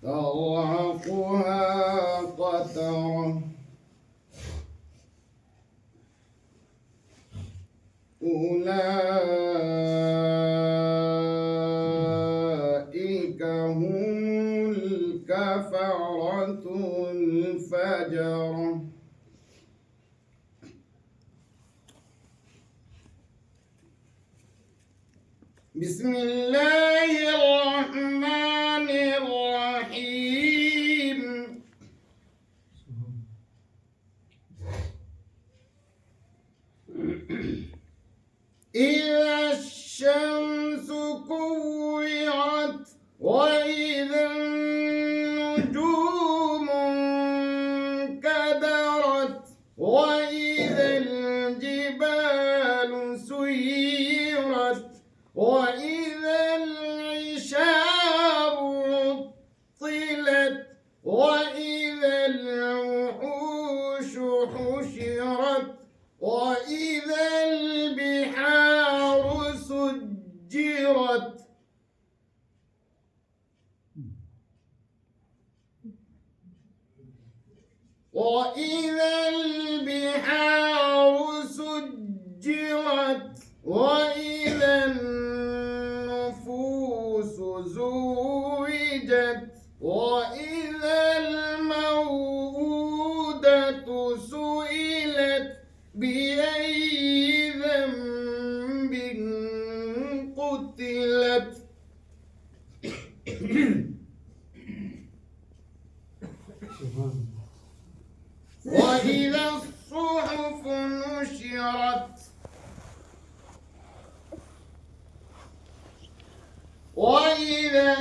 ترهقها قترة أولئك هم الكفرة الفجرة بسم الله الرحمن الرحيم إذا الشمس كورت وإذا النجوم انكدرت وإذا الجبال سيرت وإذا العشار عطلت وإذا الوحوش حشرت وإذا البحار سجرت وإذا البحار سجرت وإذا النفوس زوجت وإذا الموءودة سئلت بأي ذنب قتلت وإذا الصحف نشرت وإذا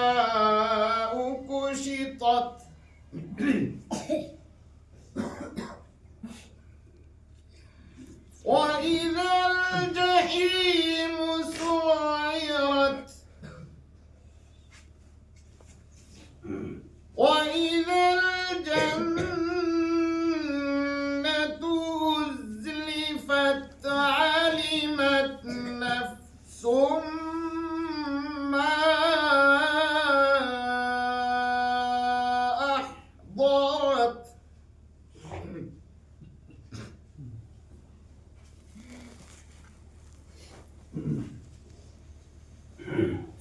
السماء كشطت وإذا الجحيم سعرت وإذا الجنة أزلفت علمت نفس ما أحضرت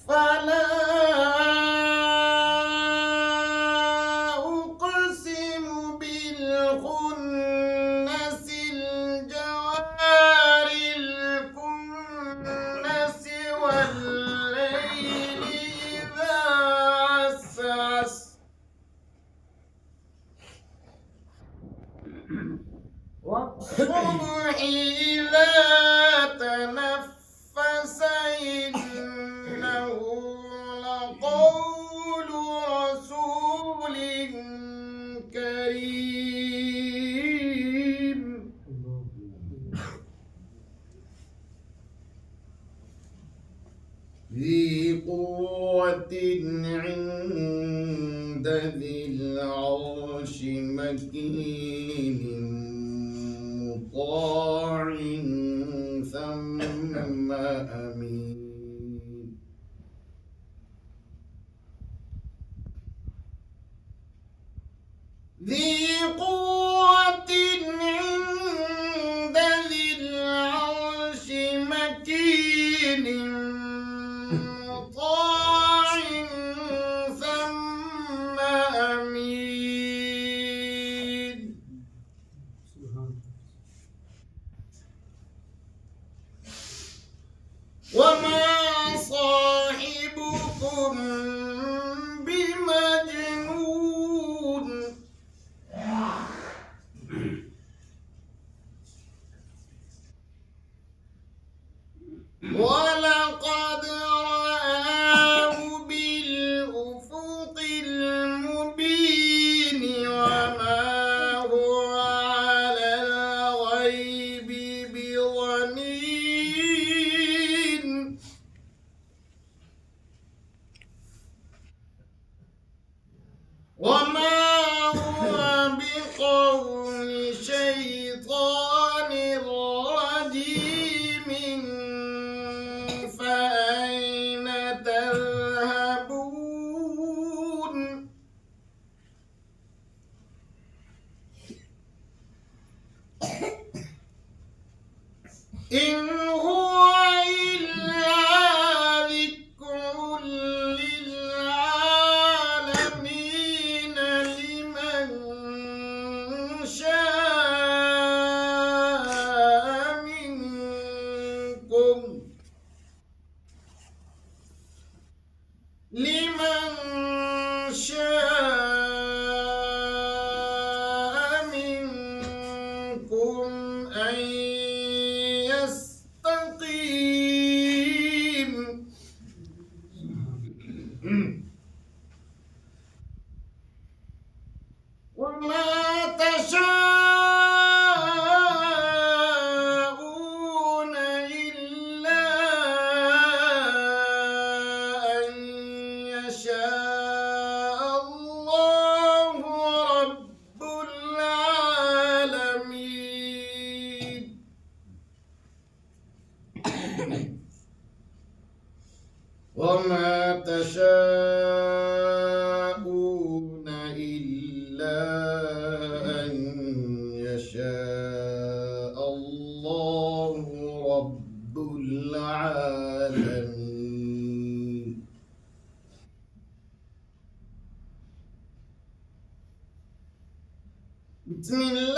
فلا أقسم بالخنس الجوار الكنس والليل إذا عسعس والصبح إذا تنفس إنه لقول رسول كريم ذي قوة عند ذي العرش مكين مطاع ثم أمين ذي قوة عند ذي العرش مكين مطاع ثم أمين وما صاحبكم بمجنون ولقد رآه بالأفق المبين وما هو على الغيب بضنين بسم الله